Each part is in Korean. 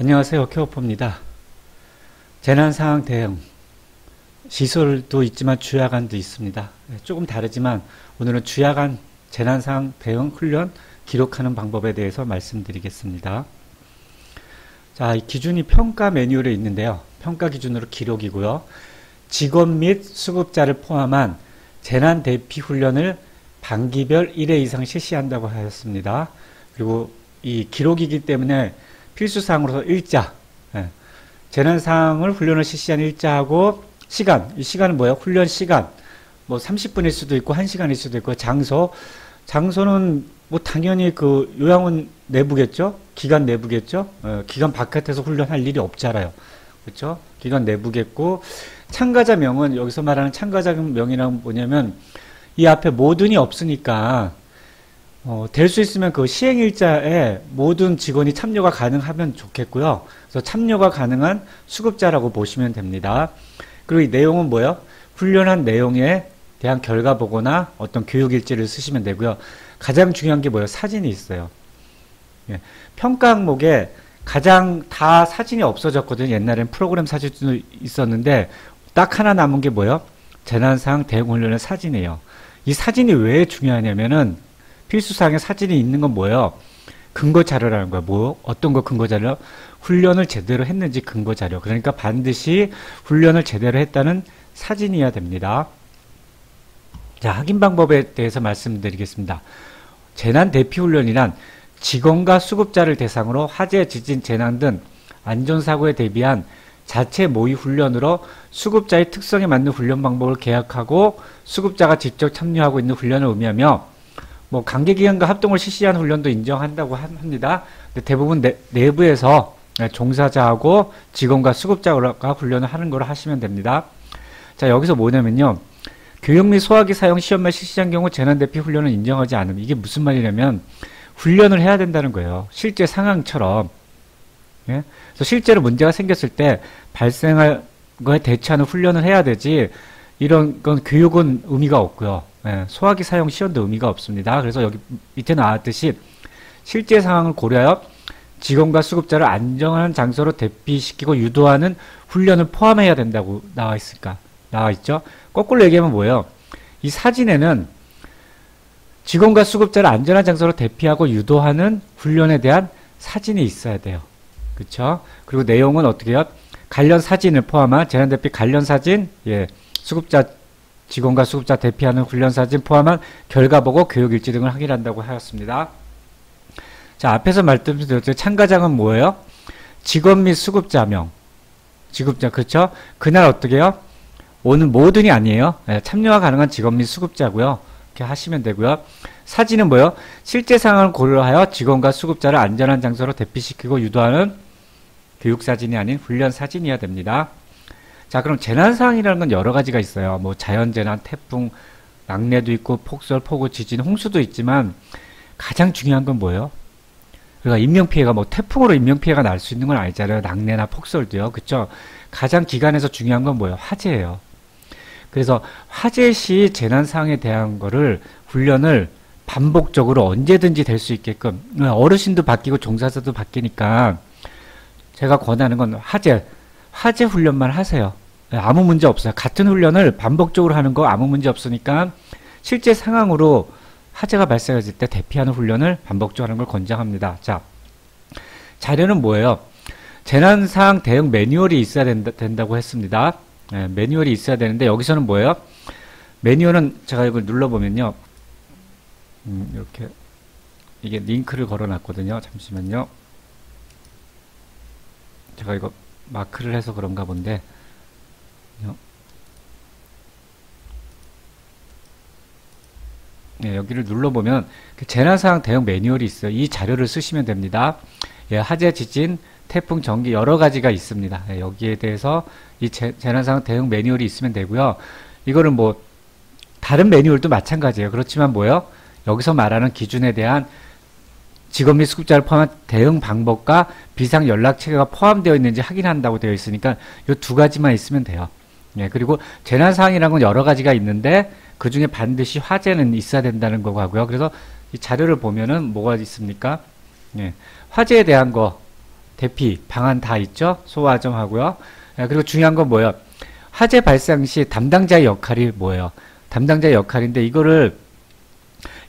안녕하세요. 케어포입니다. 재난상황 대응, 시설도 있지만 주야간도 있습니다. 조금 다르지만 오늘은 주야간 재난상황 대응 훈련 기록하는 방법에 대해서 말씀드리겠습니다. 자, 이 기준이 평가 매뉴얼에 있는데요. 평가 기준으로 기록이고요. 직원 및 수급자를 포함한 재난 대피 훈련을 반기별 1회 이상 실시한다고 하였습니다. 그리고 이 기록이기 때문에 필수사항으로서 일자, 재난상황을 훈련을 실시한 일자하고 시간, 이 시간은 뭐예요? 훈련 시간, 뭐 30분일 수도 있고 1시간일 수도 있고 장소는 뭐 당연히 그 요양원 내부겠죠? 기관 내부겠죠? 기관 바깥에서 훈련할 일이 없잖아요. 그렇죠? 기관 내부겠고, 참가자명은 여기서 말하는 참가자명이란 뭐냐면 이 앞에 모든이 없으니까 될 수 있으면 그 시행일자에 모든 직원이 참여가 가능하면 좋겠고요. 그래서 참여가 가능한 수급자라고 보시면 됩니다. 그리고 이 내용은 뭐예요? 훈련한 내용에 대한 결과 보고나 어떤 교육일지를 쓰시면 되고요. 가장 중요한 게 뭐예요? 사진이 있어요. 예. 평가 항목에 가장 다 사진이 없어졌거든요. 옛날엔 프로그램 사진도 있었는데 딱 하나 남은 게 뭐예요? 재난상황 대응 훈련의 사진이에요. 이 사진이 왜 중요하냐면은 필수사항에 사진이 있는 건 뭐예요? 근거 자료라는 거예요. 뭐 어떤 거 근거 자료? 훈련을 제대로 했는지 근거 자료. 그러니까 반드시 훈련을 제대로 했다는 사진이어야 됩니다. 자, 확인 방법에 대해서 말씀드리겠습니다. 재난 대피 훈련이란 직원과 수급자를 대상으로 화재, 지진, 재난 등 안전사고에 대비한 자체 모의 훈련으로 수급자의 특성에 맞는 훈련 방법을 계약하고 수급자가 직접 참여하고 있는 훈련을 의미하며 뭐 관계기관과 합동을 실시한 훈련도 인정한다고 합니다. 근데 대부분 내부에서 종사자하고 직원과 수급자가 훈련을 하는 걸 하시면 됩니다. 자, 여기서 뭐냐면요. 교육 및 소화기 사용 시험만 실시한 경우 재난대피 훈련을 인정하지 않음. 이게 무슨 말이냐면 훈련을 해야 된다는 거예요. 실제 상황처럼. 예? 그래서 실제로 문제가 생겼을 때 발생할 거에 대처하는 훈련을 해야 되지 이런 건 교육은 의미가 없고요. 예, 소화기 사용 시험도 의미가 없습니다. 그래서 여기 밑에 나왔듯이 실제 상황을 고려하여 직원과 수급자를 안전한 장소로 대피시키고 유도하는 훈련을 포함해야 된다고 나와 있죠. 거꾸로 얘기하면 뭐예요? 이 사진에는 직원과 수급자를 안전한 장소로 대피하고 유도하는 훈련에 대한 사진이 있어야 돼요. 그렇죠? 그리고 내용은 어떻게 해요? 관련 사진을 포함한 재난대피 관련 사진, 직원과 수급자 대피하는 훈련 사진 포함한 결과 보고 교육일지 등을 확인한다고 하였습니다. 자, 앞에서 말씀드렸죠. 참가자는 뭐예요? 직원 및 수급자명. 그렇죠? 그날 어떻게 해요? 오는 모든이 아니에요. 참여가 가능한 직원 및 수급자고요. 이렇게 하시면 되고요. 사진은 뭐예요? 실제 상황을 고려하여 직원과 수급자를 안전한 장소로 대피시키고 유도하는 교육사진이 아닌 훈련사진이어야 됩니다. 자, 그럼 재난상황이라는 건 여러 가지가 있어요. 뭐 자연재난, 태풍, 낙뢰도 있고 폭설, 폭우, 지진, 홍수도 있지만 가장 중요한 건 뭐예요? 그러니까 인명피해가 뭐 태풍으로 인명피해가 날 수 있는 건 아니잖아요. 낙뢰나 폭설도요. 그쵸? 가장 기간에서 중요한 건 뭐예요? 화재예요. 그래서 화재 시 재난상황에 대한 거를 훈련을 반복적으로 언제든지 될 수 있게끔 어르신도 바뀌고 종사자도 바뀌니까 제가 권하는 건 화재 훈련만 하세요. 아무 문제 없어요. 같은 훈련을 반복적으로 하는 거 아무 문제 없으니까 실제 상황으로 화재가 발생했을 때 대피하는 훈련을 반복적으로 하는 걸 권장합니다. 자, 자료는 뭐예요? 재난상황 대응 매뉴얼이 있어야 된다고 했습니다. 매뉴얼이 있어야 되는데 여기서는 뭐예요? 매뉴얼은 제가 이걸 눌러보면요. 이렇게 이게 링크를 걸어놨거든요. 잠시만요. 제가 이거 마크를 해서 그런가 본데 여기를 눌러보면 재난상황 대응 매뉴얼이 있어요. 이 자료를 쓰시면 됩니다. 화재, 지진, 태풍, 전기 여러 가지가 있습니다. 여기에 대해서 이 재난상황 대응 매뉴얼이 있으면 되고요. 이거는 뭐 다른 매뉴얼도 마찬가지예요. 그렇지만 뭐예요? 여기서 말하는 기준에 대한 직원 및 수급자를 포함한 대응 방법과 비상 연락 체계가 포함되어 있는지 확인한다고 되어 있으니까 이 두 가지만 있으면 돼요. 그리고 재난 상황이라는 건 여러 가지가 있는데 그 중에 반드시 화재는 있어야 된다는 거고 하고요. 그래서 이 자료를 보면은 뭐가 있습니까? 화재에 대한 거 대피, 방안 다 있죠? 소화 좀 하고요. 그리고 중요한 건 뭐예요? 화재 발생 시 담당자의 역할이 뭐예요? 담당자의 역할인데 이거를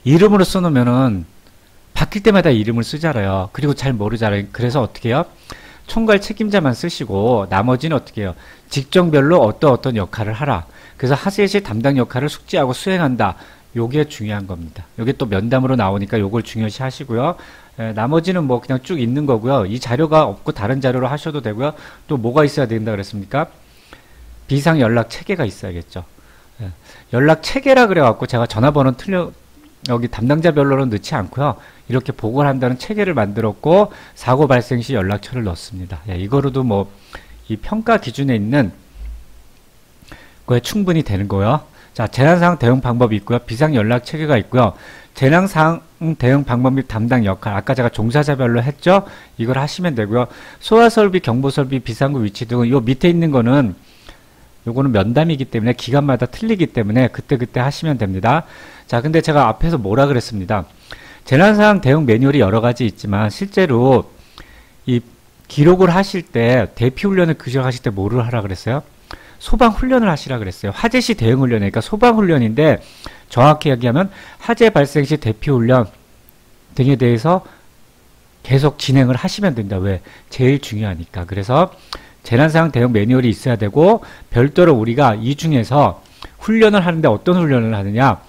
이름으로 써놓으면은 바뀔 때마다 이름을 쓰잖아요. 그리고 잘 모르잖아요. 그래서 어떻게 해요? 총괄 책임자만 쓰시고 나머지는 어떻게 해요? 직종별로 어떤 역할을 하라. 그래서 화재 시 담당 역할을 숙지하고 수행한다. 요게 중요한 겁니다. 요게 또 면담으로 나오니까 요걸 중요시 하시고요. 나머지는 뭐 그냥 쭉 있는 거고요. 이 자료가 없고 다른 자료로 하셔도 되고요. 또 뭐가 있어야 된다 그랬습니까? 비상 연락 체계가 있어야겠죠. 연락 체계라 그래갖고 제가 전화번호 여기 담당자별로는 넣지 않고요. 이렇게 보고를 한다는 체계를 만들었고 사고 발생 시 연락처를 넣습니다. 이거로도 뭐 이 평가 기준에 있는 거에 충분히 되는 거예요. 자, 재난상황 대응 방법이 있고요. 비상 연락 체계가 있고요. 재난상황 대응 방법 및 담당 역할. 아까 제가 종사자별로 했죠? 이걸 하시면 되고요. 소화설비, 경보설비, 비상구 위치 등은 요 밑에 있는 거는 요거는 면담이기 때문에 기간마다 틀리기 때문에 그때그때 하시면 됩니다. 자, 근데 제가 앞에서 뭐라 그랬습니다. 재난상황 대응 매뉴얼이 여러 가지 있지만 실제로 이 기록을 하실 때 대피훈련을 기록하실 때 뭐를 하라 그랬어요? 소방훈련을 하시라 그랬어요. 화재시 대응훈련이니까 소방훈련인데 정확히 얘기하면 화재 발생 시 대피훈련 등에 대해서 계속 진행을 하시면 된다. 왜? 제일 중요하니까. 그래서 재난상황 대응 매뉴얼이 있어야 되고 별도로 우리가 이 중에서 훈련을 하는데 어떤 훈련을 하느냐?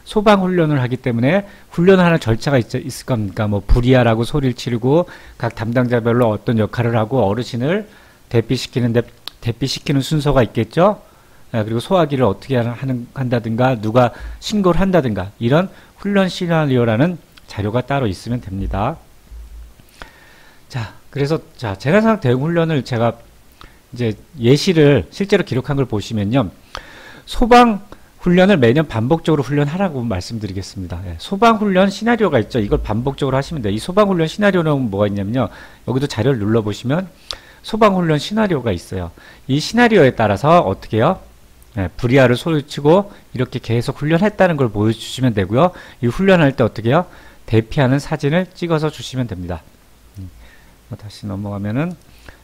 소방훈련을 하기 때문에 훈련을 하는 절차가 있을 겁니까? 뭐 불이야라고 소리를 치르고 각 담당자별로 어떤 역할을 하고 어르신을 대피시키는 순서가 있겠죠? 그리고 소화기를 어떻게 한다든가 누가 신고를 한다든가 이런 훈련 시나리오라는 자료가 따로 있으면 됩니다. 자, 그래서 자, 재난상황 대응 훈련을 제가 이제 예시를 실제로 기록한 걸 보시면요. 소방 훈련을 매년 반복적으로 훈련하라고 말씀드리겠습니다. 소방훈련 시나리오가 있죠. 이걸 반복적으로 하시면 돼요. 이 소방훈련 시나리오는 뭐가 있냐면요. 여기도 자료를 눌러보시면 소방훈련 시나리오가 있어요. 이 시나리오에 따라서 어떻게 해요? 불이야를 소리치고 이렇게 계속 훈련했다는 걸 보여주시면 되고요. 이 훈련할 때 어떻게 해요? 대피하는 사진을 찍어서 주시면 됩니다. 다시 넘어가면은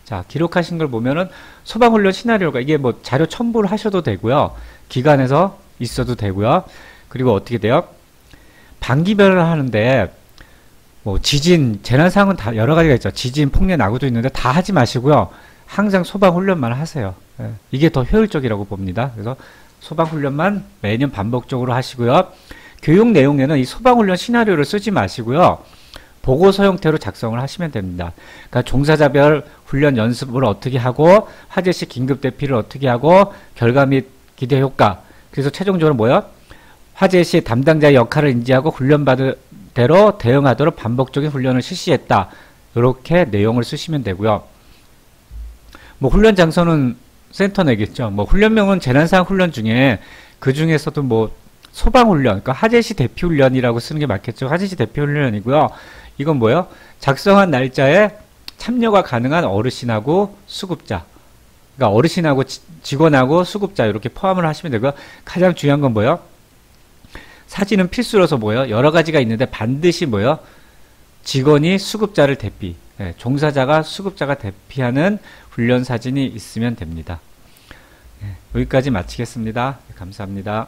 자, 기록하신 걸 보면은 소방훈련 시나리오가 이게 뭐 자료 첨부를 하셔도 되고요. 기관에서 있어도 되고요. 그리고 어떻게 돼요? 반기별을 하는데 뭐 지진, 재난상황은 다 여러 가지가 있죠. 지진, 폭래, 나고도 있는데 다 하지 마시고요. 항상 소방훈련만 하세요. 이게 더 효율적이라고 봅니다. 그래서 소방훈련만 매년 반복적으로 하시고요. 교육 내용에는 이 소방훈련 시나리오를 쓰지 마시고요. 보고서 형태로 작성을 하시면 됩니다. 그러니까 종사자별 훈련 연습을 어떻게 하고 화재시 긴급 대피를 어떻게 하고 결과 및 기대 효과. 그래서 최종적으로 뭐야? 화재시 담당자의 역할을 인지하고 훈련받은 대로 대응하도록 반복적인 훈련을 실시했다. 이렇게 내용을 쓰시면 되고요. 뭐 훈련 장소는 센터 내겠죠. 뭐 훈련명은 재난상황 훈련 중에 그 중에서도 뭐 소방훈련, 그러니까 화재시 대피훈련이라고 쓰는 게 맞겠죠. 화재시 대피훈련이고요. 이건 뭐예요? 작성한 날짜에 참여가 가능한 어르신하고 수급자. 그러니까 어르신하고 직원하고 수급자 이렇게 포함을 하시면 되고요. 가장 중요한 건 뭐예요? 사진은 필수로서 뭐예요? 여러 가지가 있는데 반드시 뭐예요? 직원이 수급자를 대피, 종사자가 수급자가 대피하는 훈련 사진이 있으면 됩니다. 여기까지 마치겠습니다. 감사합니다.